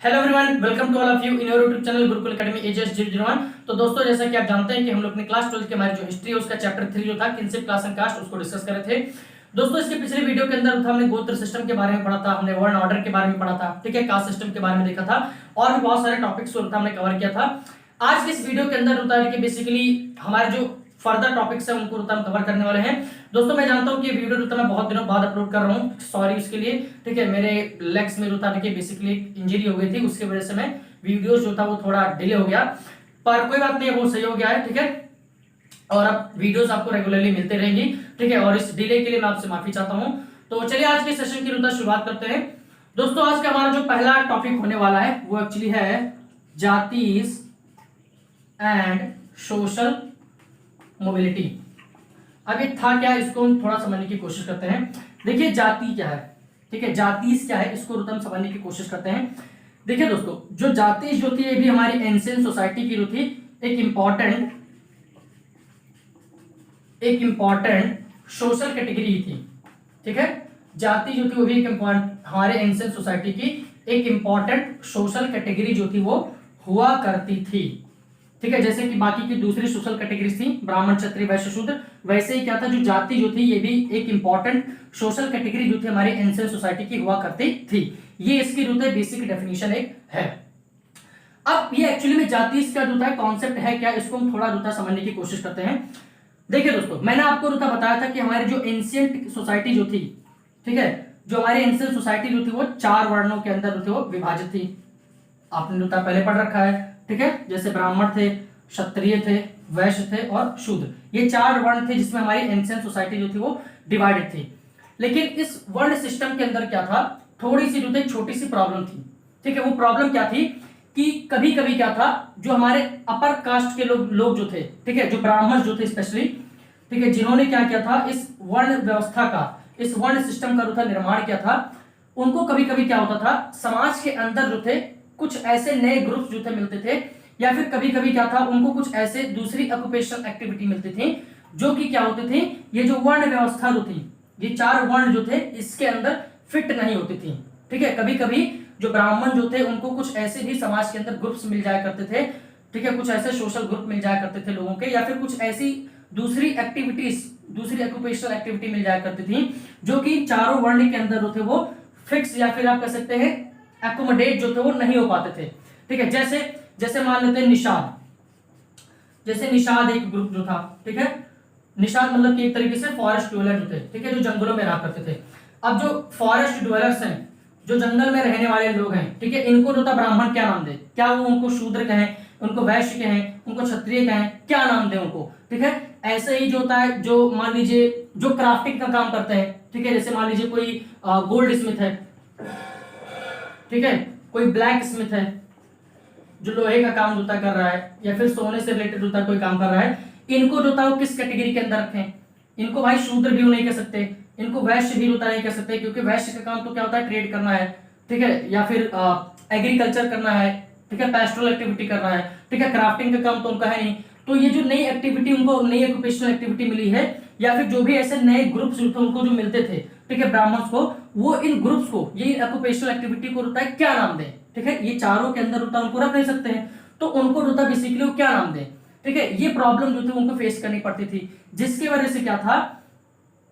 Hello everyone, welcome to all of you in your YouTube channel Gurukul Academy एजेस 001। तो दोस्तों, जैसा कि आप जानते हैं कि हम लोग अपने क्लास 12 के हमारी जो हिस्ट्री है उसका चैप्टर 3 जो था किनशिप क्लास एंड कास्ट उसको डिस्कस कर रहे थे। दोस्तों, इसके पिछले वीडियो के अंदर हमने गोत्र सिस्टम के बारे में पढ़ा था, हमने वर्ण ऑर्डर के बारे में पढ़ा था, ठीक है, कास्ट सिस्टम के बारे में देखा था और भी बहुत सारे टॉपिक्स को हमने कवर किया था। आज के इस वीडियो के अंदर होता है कि बेसिकली हमारे जो फर्दर टॉपिक्स है उनको हम कवर करने वाले हैं। दोस्तों, मैं जानता हूं कि ये वीडियो मैं बहुत दिनों बाद अपलोड कर रहा हूं, सॉरी उसके लिए, ठीक है। मेरे लेग्स में देखिए बेसिकली इंजरी हो गई थी, उसकी वजह से मैं वीडियोस जो था वो थोड़ा डिले हो गया, पर कोई बात नहीं, वो सही हो गया है, ठीक है। और अब वीडियोस आपको रेगुलरली मिलते रहेंगी, ठीक है। और इस डिले के लिए मैं आपसे माफी चाहता हूं। तो चलिए आज के सेशन की शुरुआत करते हैं। दोस्तों, आज का हमारा जो पहला टॉपिक होने वाला है वो एक्चुअली है जातीज एंड सोशल मोबिलिटी। अब ये था क्या, इसको हम थोड़ा समझने की कोशिश करते हैं। देखिए जाति क्या है, ठीक है, जातीज क्या है, इसको हम समझने की कोशिश करते हैं। देखिए दोस्तों, जो जातीज जो थी ये भी हमारी एंशिएंट सोसाइटी की जो थी एक इंपॉर्टेंट सोशल कैटेगरी थी, ठीक है। जाति जो थी वो भी एक हमारे एंशिएंट सोसाइटी की एक इंपॉर्टेंट सोशल कैटेगरी जो थी वो हुआ करती थी, ठीक है। जैसे कि बाकी की दूसरी सोशल कैटेगरीज थी, ब्राह्मण, क्षत्रिय, वैश्य, शूद्र, वैसे ही क्या था, जो जाति जो थी ये भी एक इंपॉर्टेंट सोशल कैटेगरी जो थी हमारी एंशिएंट सोसाइटी की हुआ करती थी। ये इसकी जो है बेसिक डेफिनेशन एक है। अब ये एक्चुअली में जाति का जो है कॉन्सेप्ट है क्या, इसको हम थोड़ा जो समझने की कोशिश करते हैं। देखिए दोस्तों, मैंने आपको जो बताया था कि हमारी जो एंशिएंट सोसाइटी जो थी, ठीक है, जो हमारी एंशिएंट सोसाइटी जो थी वो 4 वर्णों के अंदर जो थी वो विभाजित थी। आपने जो पहले पढ़ रखा है, ठीक है। जैसे ब्राह्मण थे, क्षत्रिय थे, वैश्य थे और शूद्र, ये 4 वर्ण थे जिसमें हमारी एंशिएंट सोसाइटी जो थी वो डिवाइडेड थी। लेकिन इस वर्ण सिस्टम के अंदर क्या था, थोड़ी सी जो थी छोटी सी प्रॉब्लम थी, ठीक है। वो प्रॉब्लम क्या थी कि कभी कभी क्या था, जो हमारे अपर कास्ट के लोग जो थे, ठीक है, जो ब्राह्मण जो थे स्पेशली, ठीक है, जिन्होंने क्या किया था, इस वर्ण व्यवस्था का, इस वर्ण सिस्टम का जो था निर्माण किया था, उनको कभी कभी क्या होता था, समाज के अंदर जो थे कुछ ऐसे नए ग्रुप्स जो थे मिलते थे, या फिर कभी कभी क्या था, उनको कुछ ऐसे दूसरी ऑक्यूपेशनल एक्टिविटी मिलती थी जो कि क्या होते थे, ये जो वर्ण व्यवस्था जो थी, ये 4 वर्ण जो थे इसके अंदर फिट नहीं होती थी, ठीक है। कभी कभी जो ब्राह्मण जो थे उनको कुछ ऐसे भी समाज के अंदर ग्रुप्स मिल जाया करते थे, ठीक है, कुछ ऐसे सोशल ग्रुप मिल जाया करते थे लोगों के, या फिर कुछ ऐसी दूसरी एक्टिविटीज, दूसरी ऑक्यूपेशनल एक्टिविटी मिल जाया करती थी जो कि चारों वर्ण के अंदर जो थे वो फिक्स, या फिर आप कह सकते हैं एकोमोडेट जो थे वो नहीं हो पाते थे, ठीक है। जैसे मान लेते हैं निषाद, जैसे निषाद एक ग्रुप जो था, ठीक है। निषाद मतलब कि एक तरीके से फॉरेस्ट ड्वेलर जो थे, ठीक है, जो जंगलों में रहा करते थे। अब जो फॉरेस्ट ड्वेलर्स हैं, जो जंगल में रहने वाले लोग हैं, ठीक है, इनको जो था ब्राह्मण क्या नाम दे, क्या वो उनको शूद्र कहें, उनको वैश्य कहें, उनको क्षत्रिय कहें, क्या नाम दे उनको, ठीक है। ऐसे ही जो होता है, जो मान लीजिए जो क्राफ्टिंग का काम करते हैं, ठीक है, जैसे मान लीजिए कोई गोल्ड स्मिथ है, ठीक है, कोई ब्लैक स्मिथ है जो लोहे का काम जूता कर रहा है, या फिर सोने से रिलेटेड जूता कोई काम कर रहा है, इनको जो था वो किस कैटेगरी के अंदर रखें, इनको भाई शूद्र भी नहीं कह सकते, इनको वैश्य भी नहीं कह सकते, क्योंकि वैश्य का काम तो क्या होता है, ट्रेड करना है, ठीक है, या फिर एग्रीकल्चर करना है, ठीक है, पेस्टोरल एक्टिविटी करना है, ठीक है, क्राफ्टिंग का काम तो उनका है नहीं। तो ये जो नई एक्टिविटी, उनको नई ऑक्यूपेशनल एक्टिविटी मिली है, या फिर जो भी ऐसे नए ग्रुप्स उनको जो मिलते थे, ठीक है, ब्राह्मण्स को, वो इन ग्रुप्स को, ये ऑक्यूपेशनल एक्टिविटी को होता है क्या नाम दें, ठीक है। ये चारों के अंदर होता है, उनको रख नहीं सकते हैं, तो उनको होता है बेसिकली वो क्या नाम दें, ठीक है। ये प्रॉब्लम जो थी उनको फेस करनी पड़ती थी, जिसकी वजह से क्या था,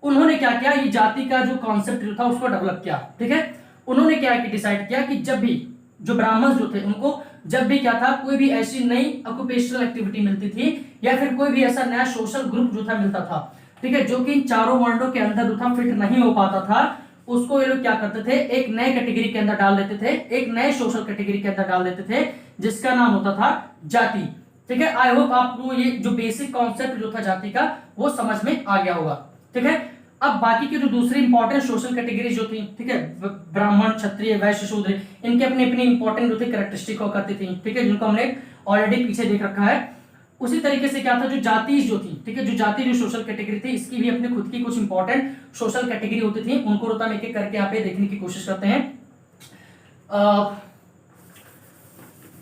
उन्होंने क्या किया, ये जाति का जो कॉन्सेप्ट जो था उसको डेवलप किया, ठीक है। उन्होंने क्या डिसाइड किया कि जब भी जो ब्राह्मण जो थे उनको जब भी क्या था, कोई भी ऐसी नई ऑक्यूपेशनल एक्टिविटी मिलती थी, या फिर कोई भी ऐसा नया सोशल ग्रुप जो था मिलता था, ठीक है, जो कि इन चारों वर्णों के अंदर जो था फिट नहीं हो पाता था, उसको ये लोग क्या करते थे, एक नए कैटेगरी के अंदर डाल देते थे, एक नए सोशल कैटेगरी के अंदर डाल देते थे, जिसका नाम होता था जाति, ठीक है। आई होप आपको ये जो बेसिक कॉन्सेप्ट जो था जाति का वो समझ में आ गया होगा, ठीक है। अब बाकी की जो दूसरी इंपॉर्टेंट सोशल कैटेगरी जो थी, ठीक है, ब्राह्मण, क्षत्रिय, वैश्य, शूद्र, इनके अपनी अपनी इंपॉर्टेंट जो थी कैरेक्टरिस्टिक हुआ करती थी, ठीक है, जिनको हमने ऑलरेडी पीछे देख रखा है। उसी तरीके से क्या था, जो जाति जो थी, ठीक है, जो जाति जो सोशल कैटेगरी थी, इसकी भी अपनी खुद की कुछ इंपॉर्टेंट सोशल कैटेगरी होती थी, उनको रोता एक एक करके यहाँ पे देखने की कोशिश करते हैं।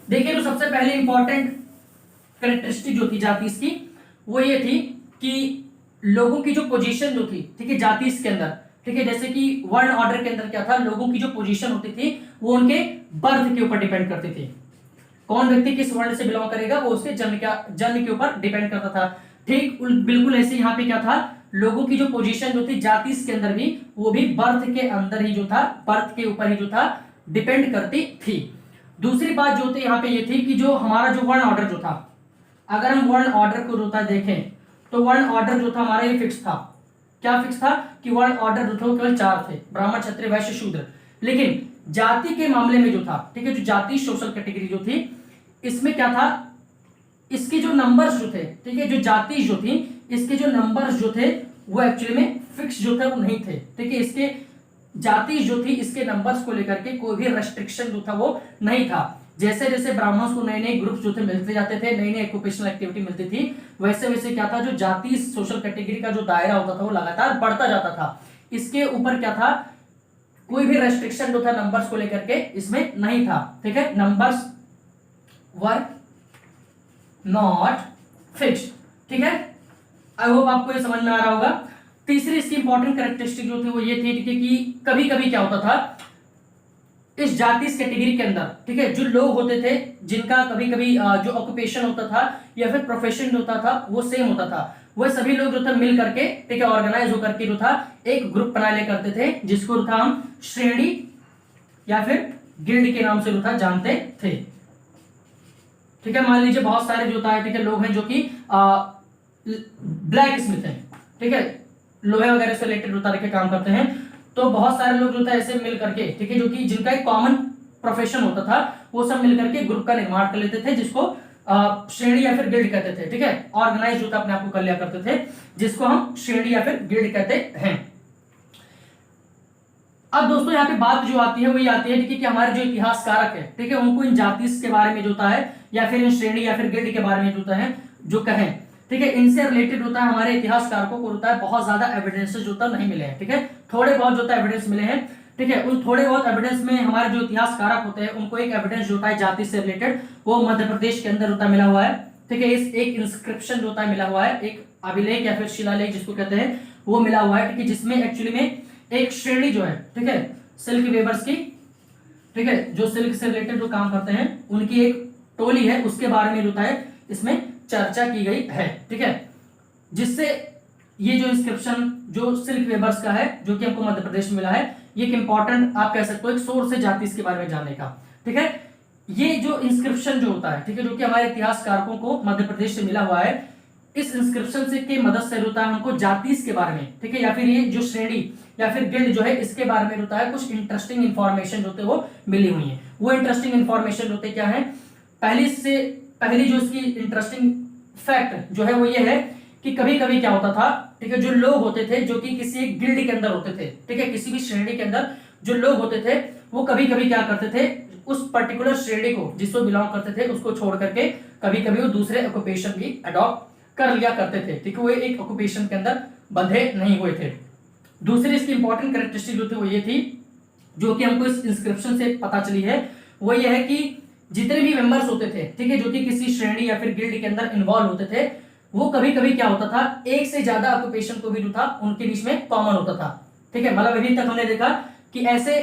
देखिए, जो सबसे पहले इंपॉर्टेंट कैरेक्टरिस्टिक जो थी जाति की, वो ये थी कि लोगों की जो पोजीशन जो थी, ठीक है, जाति के अंदर, ठीक है, जैसे कि वर्ण ऑर्डर के अंदर क्या था, लोगों की जो पोजीशन होती थी वो उनके बर्थ के ऊपर डिपेंड करती थी। कौन व्यक्ति किस वर्ण से बिलोंग करेगा वो उसके जन्म के ऊपर डिपेंड करता था। ठीक बिल्कुल ऐसे यहाँ पे क्या था, लोगों की जो पोजीशन जो थी जाति के अंदर भी, वो भी बर्थ के अंदर ही जो था, बर्थ के ऊपर ही जो था डिपेंड करती थी। दूसरी बात जो थी यहाँ पे ये थी कि जो हमारा जो वर्ण ऑर्डर जो था, अगर हम वर्ण ऑर्डर को जो था देखें तो वर्ण ऑर्डर जो था हमारा ये फिक्स था। क्या फिक्स था कि वर्ण ऑर्डर जो था केवल 4 थे, ब्राह्मण क्षत्रिय वैश्य शूद्र। लेकिन जाति के मामले में जो था, ठीक है, जो जाति सोशल कैटेगरी जो थी, इसमें क्या था, इसके जो नंबर्स जो थे, ठीक है, जो जाति जो थी इसके जो नंबर्स जो थे वो एक्चुअली में फिक्स जो थे वो नहीं थे। ठीक है, इसके जाति जो थी इसके नंबर्स को लेकर के कोई भी रेस्ट्रिक्शन जो था वो नहीं था। जैसे जैसे ब्राह्मणों को नए नए ग्रुप्स जो थे मिलते जाते थे, नई नई ऑक्यूपेशनल एक्टिविटी मिलती थी, वैसे वैसे क्या था, जो जाति सोशल कैटेगरी का जो दायरा होता था वो लगातार बढ़ता जाता था। इसके ऊपर क्या था, कोई भी रेस्ट्रिक्शन जो था नंबर्स को लेकर के इसमें नहीं था। ठीक है, नंबर्स वर नॉट फिक्स्ड। ठीक है, आई होप आपको ये समझ में आ रहा होगा। तीसरी इसकी इंपॉर्टेंट कैरेक्टरिस्टिक जो थी वो ये थी, ठीक है, कि कभी कभी क्या होता था इस जाति इस कैटेगरी के अंदर, ठीक है, जो लोग होते थे जिनका कभी कभी जो ऑक्यूपेशन होता था या फिर प्रोफेशन होता था वो सेम होता था, वह सभी लोग जो था मिल करके, ठीक है, ऑर्गेनाइज होकर के जो था एक ग्रुप बना लिया करते थे, जिसको था हम श्रेणी या फिर गिल्ड के नाम से जो था जानते थे। ठीक है, मान लीजिए बहुत सारे जो था, ठीक है, लोग हैं जो कि ब्लैक स्मिथ है, ठीक है, लोहे वगैरह से रिलेटेड होता रखे काम करते हैं। तो बहुत सारे लोग जो था ऐसे मिल करके, ठीक है, जो कि जिनका एक कॉमन प्रोफेशन होता था, वो सब मिल करके ग्रुप का निर्माण कर लेते थे, जिसको श्रेणी या फिर गिल्ड कहते थे। ठीक है, ऑर्गेनाइज जो था अपने आप को कर लिया करते थे, जिसको हम श्रेणी या फिर गिल्ड कहते हैं। अब दोस्तों यहाँ पे बात जो आती है वो ये आती है, ठीक है, कि हमारे जो इतिहासकारक है, ठीक है, उनको इन जाति के बारे में जो होता है या फिर इन श्रेणी या फिर गिल्ड के बारे में जो है जो कहें, ठीक है, इनसे रिलेटेड होता है हमारे इतिहासकारकों को होता है बहुत ज्यादा एविडेंसेस जो होता नहीं मिले हैं। ठीक है, थोड़े बहुत जो होता है एविडेंस मिले हैं। ठीक है, उन थोड़े बहुत एविडेंस में हमारे जो इतिहासकारक होते हैं उनको एक एविडेंस जो होता है जाति से रिलेटेड, वो मध्य प्रदेश के अंदर होता मिला हुआ है। ठीक है, इस एक इंस्क्रिप्शन जो होता है मिला हुआ है, एक अभिलेख या फिर शिलालेख जिसको कहते हैं वो मिला हुआ है। ठीक है, जिसमें एक्चुअली में एक श्रेणी जो है, ठीक है, सिल्क वेवर्स की, ठीक है, जो सिल्क से रिलेटेड जो काम करते हैं उनकी एक टोली है, उसके बारे में होता है इसमें चर्चा की गई है। ठीक है, जिससे ये जो इंस्क्रिप्शन जो सिल्क वेबर्स का है जो कि हमको मध्य प्रदेश में मिला है, ये एक इंपॉर्टेंट आप कह सकते हो एक सोर्स है जाति इसके बारे में जानने का। ठीक है, ये जो इंस्क्रिप्शन जो होता है, ठीक है, जो कि हमारे इतिहासकारकों को मध्य प्रदेश से मिला हुआ है, इस इंस्क्रिप्शन से की मदद से होता है हमको जाति के बारे में, ठीक है, या फिर ये जो श्रेणी या फिर गिल्ड जो है इसके बारे में होता है कुछ इंटरेस्टिंग इंफॉर्मेशन होते वो मिली हुई है। वो इंटरेस्टिंग इंफॉर्मेशन होते क्या है, पहली जो इसकी इंटरेस्टिंग फैक्ट जो है वो ये है कि कभी कभी क्या होता था, ठीक है, जो लोग होते थे जो कि किसी एक गिल्ड के अंदर होते थे, ठीक है, किसी भी श्रेणी के अंदर जो लोग होते थे वो कभी कभी क्या करते थे, उस पर्टिकुलर श्रेणी को जिसको बिलोंग करते थे उसको छोड़ करके कभी कभी वो दूसरे ऑक्यूपेशन भी अडॉप्ट कर लिया करते थे। ठीक है, वो एक ऑक्यूपेशन के अंदर बंधे नहीं हुए थे। दूसरी इसकी इंपॉर्टेंट कैरेक्टरिस्टिक जो थी वो ये थी, जो कि हमको इस इंस्क्रिप्शन से पता चली है, वो ये है कि जितने भी मेंबर्स होते थे, ठीक है, जो कि किसी श्रेणी या फिर गिल्ड के अंदर इन्वॉल्व होते थे, वो कभी कभी क्या होता था एक से ज्यादा ऑक्यूपेशन को भी जो था उनके बीच में कॉमन होता था। ठीक है, मतलब अभी तक हमने देखा कि ऐसे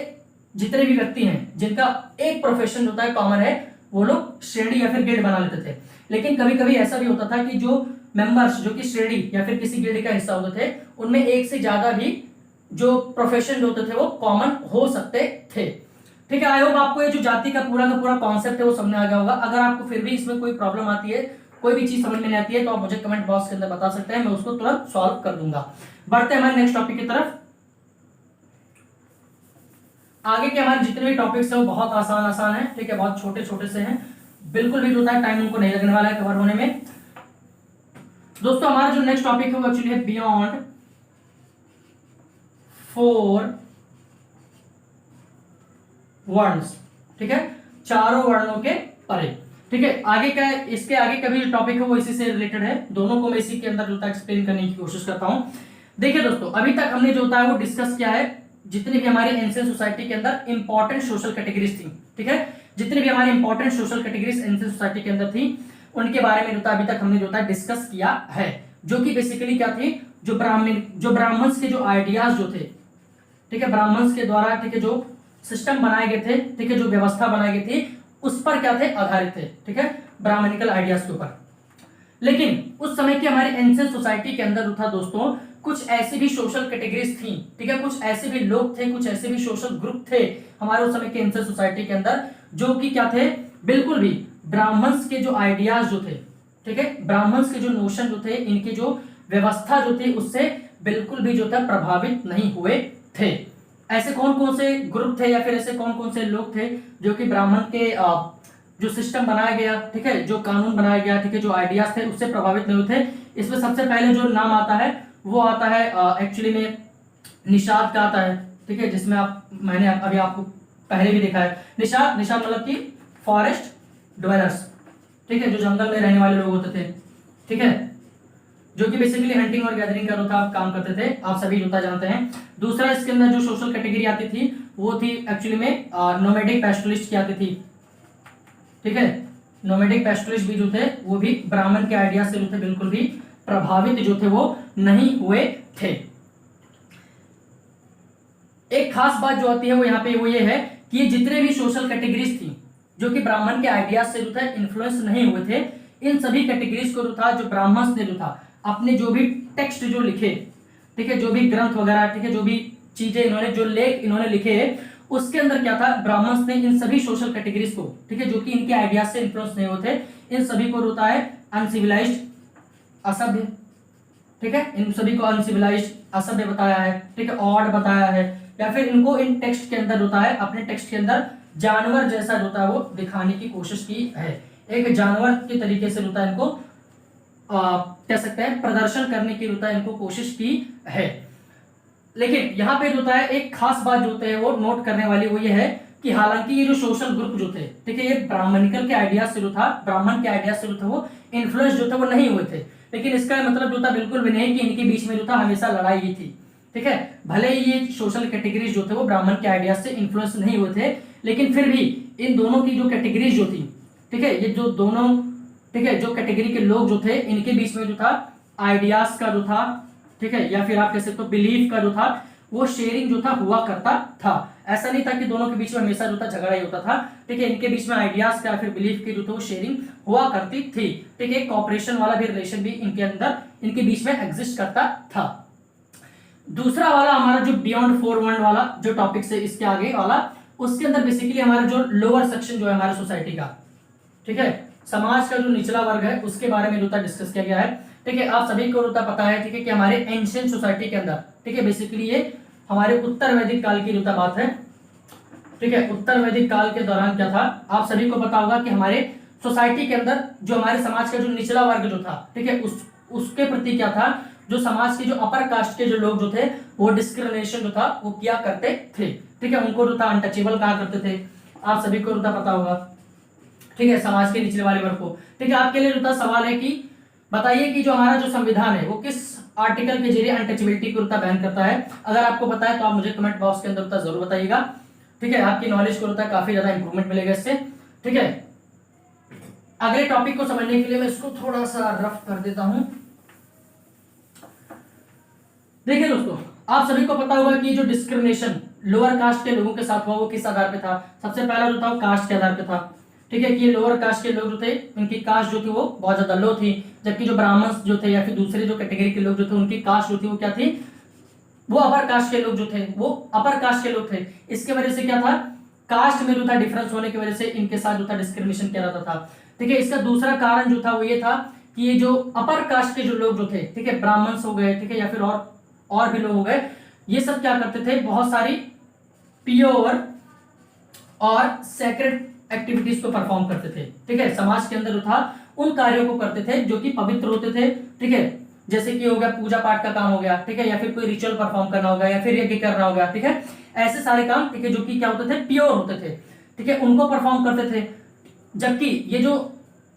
जितने भी व्यक्ति हैं जिनका एक प्रोफेशन होता है कॉमन है, वो लोग श्रेणी या फिर गिल्ड बना लेते थे। लेकिन कभी कभी ऐसा भी होता था कि जो मेंबर्स जो कि श्रेणी या फिर किसी गिल्ड का हिस्सा होते थे उनमें एक से ज्यादा भी जो प्रोफेशन होते थे वो कॉमन हो सकते थे। ठीक है, आई होप आपको ये जो जाति का पूरा कॉन्सेप्ट है वो समझ में आ गया होगा। अगर आपको फिर भी इसमें कोई प्रॉब्लम आती है, कोई भी चीज समझ में नहीं आती है, तो आप मुझे कमेंट बॉक्स के अंदर बता सकते हैं, मैं उसको तुरंत सॉल्व कर दूंगा। बढ़ते हैं हमारे नेक्स्ट टॉपिक की तरफ। आगे के हमारे जितने भी टॉपिक्स हैं वो बहुत आसान है, ठीक है, बहुत छोटे छोटे से हैं, बिल्कुल भी जो है टाइम उनको नहीं लगने वाला है कवर होने में। दोस्तों हमारा जो नेक्स्ट टॉपिक है वो एक्चुअली है बियॉन्ड 4 वर्ड्स। ठीक है, चारों वर्णों के परे। ठीक है, आगे का इसके आगे का भी जो टॉपिक है वो इसी से रिलेटेड है, दोनों को मैं इसी के अंदर जो है एक्सप्लेन करने की कोशिश करता हूं। देखिए दोस्तों, अभी तक हमने जो होता है वो डिस्कस किया है जितनी भी हमारी एंशिएंट सोसाइटी के अंदर इंपॉर्टेंट सोशल कैटेगरीज थी। ठीक है, जितनी भी हमारी important social categories ancient society के अंदर थी उनके बारे में जो अभी तक हमने जो डिस्कस किया है, जो कि बेसिकली क्या थी, जो ब्राह्मण के जो आइडियाज जो थे, ठीक है, ब्राह्मण्स के द्वारा, ठीक है, जो सिस्टम बनाए गए थे, ठीक है, जो व्यवस्था बनाई गई थी, उस पर क्या थे, आधारित थे, ठीक है, ब्राह्मणिकल आइडियाज के ऊपर। लेकिन उस समय की हमारी एंशिएंट सोसाइटी के अंदर जो था दोस्तों, कुछ ऐसी भी सोशल कैटेगरीज थी, ठीक है, कुछ ऐसे भी लोग थे, कुछ ऐसे भी सोशल ग्रुप थे हमारे उस समय के एंशिएंट सोसाइटी के अंदर, जो कि क्या थे, बिल्कुल भी ब्राह्मण्स के जो आइडियाज जो थे, ठीक है, ब्राह्मण्स के जो नोशन जो थे, इनकी जो व्यवस्था जो थी, उससे बिल्कुल भी जो था प्रभावित नहीं हुए थे। ऐसे कौन कौन से ग्रुप थे या फिर ऐसे कौन कौन से लोग थे जो कि ब्राह्मण के जो सिस्टम बनाया गया, ठीक है, जो कानून बनाया गया, ठीक है, जो आइडियाज थे, उससे प्रभावित नहीं हुए थे? इसमें सबसे पहले जो नाम आता है वो आता है एक्चुअली में निषाद का आता है, ठीक है, जिसमें मैंने अभी आपको पहले भी देखा है। निषाद मतलब कि फॉरेस्ट ड्वेलर्स, ठीक है, जो जंगल में रहने वाले लोग होते थे, ठीक है, जो कि बेसिकली हंटिंग और गैदरिंग का था काम करते थे, आप सभी जोता जानते हैं। दूसरा इसके अंदर जो सोशल कैटेगरी आती थी वो थी एक्चुअली में नोमैडिक पैस्टोरलिस्ट की आती थी, ठीक है, नोमैडिक पैस्टोरलिस्ट भी जो थे वो भी ब्राह्मण के आइडिया से जो थे बिल्कुल भी प्रभावित जो थे वो नहीं हुए थे। एक खास बात जो आती है वो यहाँ पे वो ये है कि ये जितने भी सोशल कैटेगरीज थी जो कि ब्राह्मण के आइडियाज से जो था इन्फ्लुएंस नहीं हुए थे, इन सभी कैटेगरीज को जो था, जो ब्राह्मण्स ने जो था अपने जो भी टेक्स्ट जो लिखे, ठीक है, जो भी ग्रंथ वगैरह, ठीक है, जो भी चीजें इन्होंने, जो लेख इन्होंने लिखे, उसके अंदर क्या था, ब्राह्मण्स ने इन सभी सोशल कैटेगरीज को, ठीक है, जो कि इनके आइडियाज से इन्फ्लुएंस नहीं होते, इन सभी को होता है अनसिविलाइज्ड, असभ्य, ठीक है, इन सभी को अनसिविलाइज्ड, असभ्य बताया है, ठीक है, ऑड बताया है, या फिर इनको इन टेक्स्ट के अंदर होता है, अपने टेक्स्ट के अंदर जानवर जैसा होता है वो दिखाने की कोशिश की है, एक जानवर के तरीके से होता है इनको कह सकते हैं प्रदर्शन करने की होता है इनको कोशिश की है। लेकिन यहाँ पे होता है एक खास बात जो है वो नोट करने वाली वो ये है कि हालांकि ये जो सोशल ग्रुप जो थे, ठीक है, ये ब्राह्मणिकल के आइडियाज से जो था, ब्राह्मण के आइडियाज से जो था वो इन्फ्लुएंस जो था वो नहीं हुए थे, लेकिन इसका मतलब जो था बिल्कुल भी नहीं कि इनके बीच में जो था हमेशा लड़ाई ही थी, ठीक है, भले ही ये सोशल कैटेगरीज जो थे वो ब्राह्मण के आइडियाज से इन्फ्लुएंस नहीं हुए थे, लेकिन फिर भी इन दोनों की जो कैटेगरीज जो थी, ठीक है, ये जो दोनों, ठीक है, जो कैटेगरी के लोग जो थे, इनके बीच में जो था आइडियाज का जो था, ठीक है, या फिर आप कह सकते हो बिलीफ का जो था वो शेयरिंग जो था हुआ करता था। ऐसा नहीं था कि दोनों के बीच में हमेशा जो था झगड़ा ही होता था, ठीक है, इनके बीच में आइडियाज का फिर बिलीफ की जो था वो शेयरिंग हुआ करती थी, ठीक है, कॉपरेशन वाला भी रिलेशन भी इनके अंदर, इनके बीच में एग्जिस्ट करता था। दूसरा वाला हमारा जो बियॉन्ड 4 वाला जो टॉपिक से इसके आगे वाला, उसके अंदर बेसिकली हमारा जो लोअर सेक्शन जो है हमारे सोसाइटी का, ठीक है, समाज का जो निचला वर्ग है उसके बारे में जो डिस्कस किया गया है, ठीक है, आप सभी को पता है, ठीक है, कि हमारे एंशिएंट सोसाइटी के अंदर, ठीक है, बेसिकली ये हमारे उत्तर वैदिक काल की जो बात है, ठीक है, उत्तर वैदिक काल के दौरान क्या था, आप सभी को पता होगा कि हमारे सोसाइटी के अंदर जो हमारे समाज का जो निचला वर्ग जो था, ठीक है, उसके प्रति क्या था, जो समाज के जो अपर कास्ट के जो लोग जो थे वो डिस्क्रिमिनेशन जो था वो किया करते थे, ठीक है, उनको जो था अनटचेबल कहा करते थे, आप सभी को पता होगा, ठीक है, समाज के निचले वाले वर्ग को। ठीक है, आपके लिए जो था सवाल है कि बताइए कि जो हमारा जो संविधान है वो किस आर्टिकल के जरिए अनटचेबिलिटी को बैन करता है। अगर आपको पता है तो आप मुझे कमेंट बॉक्स के अंदर जरूर बताइएगा, ठीक है, आपकी नॉलेज को काफी ज्यादा इंप्रूवमेंट मिलेगा इससे, ठीक है। अगले टॉपिक को समझने के लिए मैं इसको थोड़ा सा रफ कर देता हूं। देखिए दोस्तों, आप सभी को पता होगा कि जो डिस्क्रिमिनेशन लोअर कास्ट के लोगों के साथ हुआ वो किस आधार पे था। सबसे पहला जो था वो कास्ट के आधार पे था, ठीक है, कि ये लोअर कास्ट के लोग जो थे उनकी कास्ट जो थी वो बहुत ज्यादा लो थी, जबकि जो ब्राह्मण जो थे या फिर दूसरे जो कैटेगरी के लोग जो थे उनकी कास्ट जो थी वो क्या थी, वो अपर कास्ट के लोग जो थे वो अपर कास्ट के लोग थे। इसके वजह से क्या था, कास्ट में जो था डिफरेंस होने की वजह से इनके साथ जो था डिस्क्रिमिनेशन किया जाता था, ठीक है। इसका दूसरा कारण जो था वो ये था कि ये जो अपर कास्ट के जो लोग जो थे, ठीक है, ब्राह्मण्स हो गए, ठीक है, या फिर और भी लोग हो गए, ये सब क्या करते थे, बहुत सारी प्योर और सेक्रेड एक्टिविटीज को परफॉर्म करते थे, ठीक है, समाज के अंदर जो था उन कार्यों को करते थे जो कि पवित्र होते थे, ठीक है, जैसे कि हो गया पूजा पाठ का काम हो गया, ठीक है, या फिर कोई रिचुअल परफॉर्म करना होगा या फिर यज्ञ करना होगा, ठीक है, ऐसे सारे काम, ठीक है, जो कि क्या होते थे, प्योर होते थे, ठीक है, उनको परफॉर्म करते थे। जबकि ये जो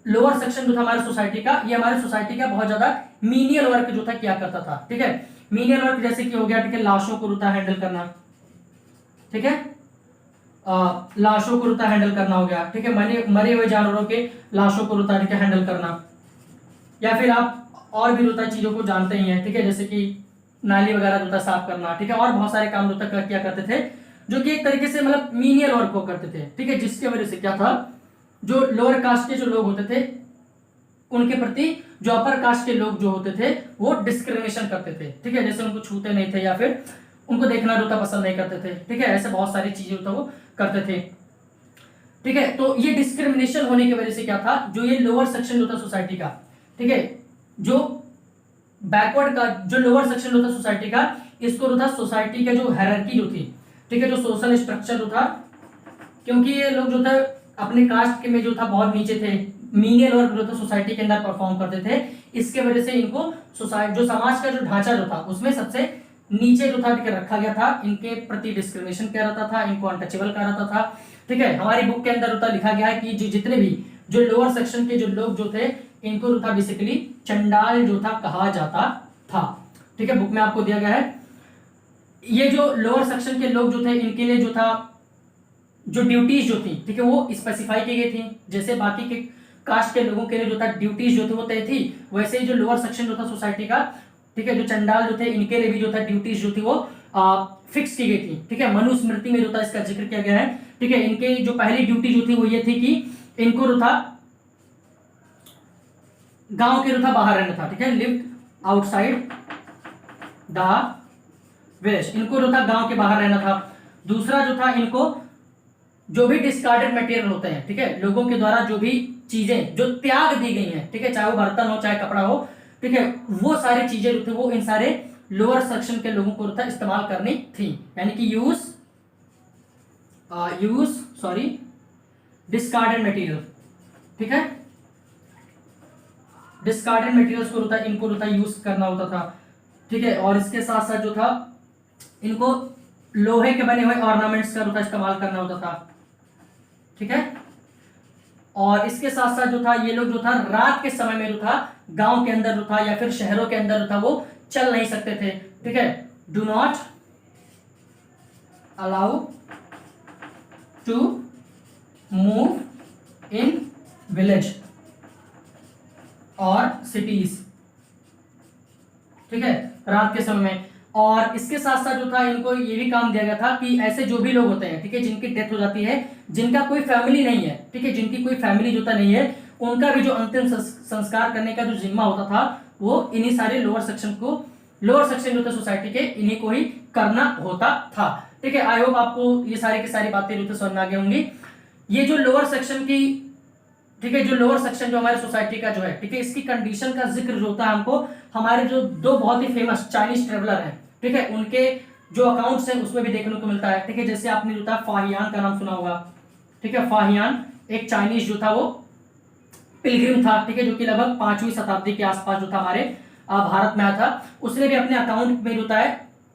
लोअर सेक्शन जो था हमारे सोसाइटी का, ये हमारे सोसाइटी का बहुत ज्यादा मीनियल वर्क जो था किया करता था, ठीक है, मीनियल वर्क जैसे कि हो गया, ठीक है, लाशों को रुता हैंडल करना, ठीक है, लाशों को रुता हैंडल करना हो गया, ठीक है, मरे हुए जानवरों के लाशों को रुता, ठीक है, हैंडल करना, या फिर आप और भी रुता चीजों को जानते ही हैं, ठीक है, जैसे कि नाली वगैरह जो था साफ करना, ठीक है, और बहुत सारे काम जो था किया करते थे, जो कि एक तरीके से मतलब मीनियल वर्क हो करते थे, ठीक है, जिसकी वजह से क्या था, जो लोअर कास्ट के जो लोग होते थे उनके प्रति जो अपर कास्ट के लोग जो होते थे वो डिस्क्रिमिनेशन करते थे, ठीक है, जैसे उनको छूते नहीं थे या फिर उनको देखना जो था पसंद नहीं करते थे, ठीक है, ऐसे बहुत सारी चीजें जो था वो करते थे, ठीक है। तो ये डिस्क्रिमिनेशन होने की वजह से क्या था, जो ये लोअर सेक्शन जो था सोसाइटी का, ठीक है, जो बैकवर्ड का जो लोअर सेक्शन जो था सोसाइटी का, इसको जो था सोसाइटी का जो हायरार्की जो थी, ठीक है, जो सोशल स्ट्रक्चर जो था, क्योंकि ये लोग जो था अपने कास्ट के में जो था बहुत नीचे थे, मीनियल वर्क जो था सोसाइटी के अंदर परफॉर्म करते थे, इसके वजह से इनको सोसाइटी जो समाज का जो ढांचा जो था उसमें सबसे नीचे जो था रखा गया था, इनके प्रति डिस्क्रिमिनेशन किया जाता था, इनको अनटचेबल कहा जाता था, ठीक है। हमारी बुक के अंदर होता लिखा गया है कि जो जितने भी जो लोअर सेक्शन के जो लोग जो थे इनको जो था बेसिकली चंडाल जो था कहा जाता था, ठीक है, बुक में आपको दिया गया है। ये जो लोअर सेक्शन के लोग जो थे इनके लिए जो था जो ड्यूटीज जो थी, ठीक है, वो स्पेसिफाई की गई थी, जैसे बाकी के कास्ट के लोगों के लिए जो था ड्यूटीज जो थी वो तय थी, वैसे ही जो लोअर सेक्शन जो था सोसाइटी का, ठीक है, जो चंडाल जो थे इनके लिए भी जो था ड्यूटीज जो थी वो फिक्स की गई थी, ठीक है, मनुस्मृति में जो था इसका जिक्र किया गया है, ठीक है। इनके जो पहली ड्यूटी जो थी वो ये थी कि इनको जो था गांव के जो था बाहर रहना था, ठीक है, लिव आउटसाइड द विलेज, इनको जो था गांव के बाहर रहना था। दूसरा जो था इनको जो भी डिस्कार्डेड मटेरियल होते हैं, ठीक है, लोगों के द्वारा जो भी चीजें जो त्याग दी गई हैं, ठीक है, चाहे वो बर्तन हो चाहे कपड़ा हो, ठीक है, वो सारी चीजें जो थी वो इन सारे लोअर सेक्शन के लोगों को था इस्तेमाल करनी थी, यानी कि यूज डिस्कार्डेड मटेरियल, ठीक है, डिस्कार्डेड मटेरियल्स को होता इनको होता यूज करना होता था, ठीक है। और इसके साथ साथ जो था इनको लोहे के बने हुए ऑर्नामेंट्स का इस्तेमाल करना होता था, ठीक है। और इसके साथ साथ जो था ये लोग जो था रात के समय में जो था गांव के अंदर जो था या फिर शहरों के अंदर जो था वो चल नहीं सकते थे, ठीक है, do not allow to move in village और सिटीज, ठीक है, रात के समय में। और इसके साथ साथ जो था इनको ये भी काम दिया गया था कि ऐसे जो भी लोग होते हैं, ठीक है, जिनकी डेथ हो जाती है, जिनका कोई फैमिली नहीं है, ठीक है, जिनकी कोई फैमिली जो था नहीं है, उनका भी जो अंतिम संस्कार करने का जो जिम्मा होता था वो इन्हीं सारे लोअर सेक्शन जो था सोसाइटी के इन्हीं को ही करना होता था, ठीक है। आई होप आपको ये सारी की सारी बातें जो समझ में आ गई होंगी। ये जो लोअर सेक्शन की, ठीक है, जो लोअर सेक्शन जो हमारे सोसाइटी का जो है, ठीक है, इसकी कंडीशन का जिक्र जो होता है हमको हमारे जो दो बहुत ही फेमस चाइनीज ट्रेवलर हैं, ठीक है, उनके जो अकाउंट्स हैं उसमें भी देखने को मिलता है, ठीक है, जैसे आपने जो था फाहियान का नाम सुना होगा, ठीक है, फाहियान एक चाइनीज जो था वो पिलग्रिम था, ठीक है, जो कि लगभग 5वीं शताब्दी के आसपास जो था हमारे भारत में आया था। उसने भी अपने अकाउंट में जो है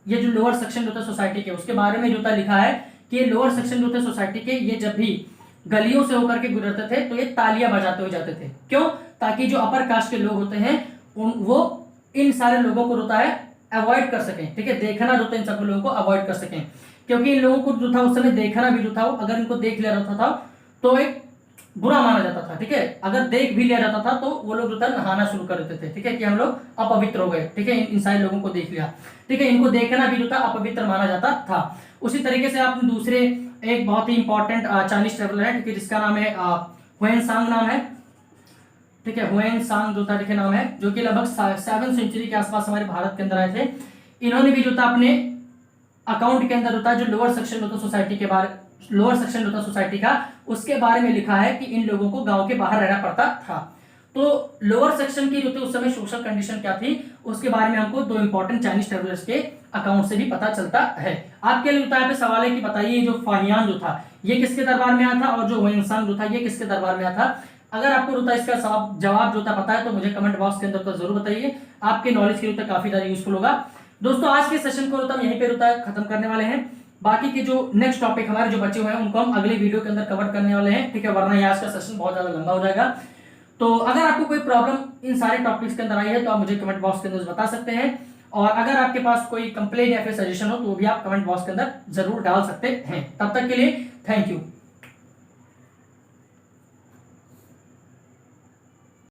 ये जो लोअर सेक्शन जो था सोसाइटी के उसके बारे में जो था लिखा है कि ये लोअर सेक्शन जो थे सोसाइटी के, ये जब भी गलियों से होकर के गुजरते थे तो ये तालियां बजाते हुए जाते थे, क्यों, ताकि जो अपर कास्ट के लोग होते हैं वो इन सारे लोगों को होता है अवॉइड कर सकें, ठीक है, देखना जो था इन सब लोगों को अवॉइड कर सकें, क्योंकि इन लोगों को जो था उस समय देखना भी जो था अगर इनको देख लिया जाता था तो एक बुरा माना जाता था, ठीक है, अगर देख भी लिया जाता था तो वो लोग जो था नहाना शुरू कर देते थे, ठीक है, कि हम लोग अपवित्र हो गए, ठीक है, इन सारे लोगों को देख लिया, ठीक है, इनको देखना भी जो था अपवित्र माना जाता था। उसी तरीके से आप दूसरे एक बहुत ही इंपॉर्टेंट चाइनीज ट्रेवलर है, ठीक है, जिसका नाम है हुएनसांग नाम है, ठीक है, हुएनसांग जो था नाम है, जो कि लगभग 7वीं सेंचुरी के आसपास हमारे भारत के अंदर आए थे। इन्होंने भी जो था अपने अकाउंट के अंदर होता है जो लोअर सेक्शन होता सोसाइटी के बारे लोअर सेक्शन होता सोसाइटी का उसके बारे में लिखा है कि इन लोगों को गांव के बाहर रहना पड़ता था। तो लोअर सेक्शन की जो थी उस समय सोशल कंडीशन क्या थी उसके बारे में हमको दो इंपॉर्टेंट चाइनीज ट्रेवलर्स के अकाउंट से भी पता चलता है। आपके लिए यहाँ पे सवाल है कि बताइए जो फाहियान जो था ये किसके दरबार में आया था और जो हुएनसांग जो था ये किसके दरबार में आया था। अगर आपको जो था इसका जवाब जो था पता है तो मुझे कमेंट बॉक्स के अंदर तो जरूर बताइए, आपके नॉलेज के लिए काफी ज्यादा यूजफुल होगा। दोस्तों आज के सेशन को हम यहीं पे खत्म करने वाले हैं। बाकी के जो नेक्स्ट टॉपिक हमारे जो बचे हुए हैं उनको हम अगले वीडियो के अंदर कवर करने वाले हैं, ठीक है, वरना ये आज का सेशन बहुत ज्यादा लंबा हो जाएगा। तो अगर आपको कोई प्रॉब्लम इन सारे टॉपिक्स के अंदर आई है तो आप मुझे कमेंट बॉक्स के अंदर बता सकते हैं, और अगर आपके पास कोई कंप्लेंट या फिर सजेशन हो तो वो भी आप कमेंट बॉक्स के अंदर जरूर डाल सकते हैं। तब तक के लिए थैंक यू।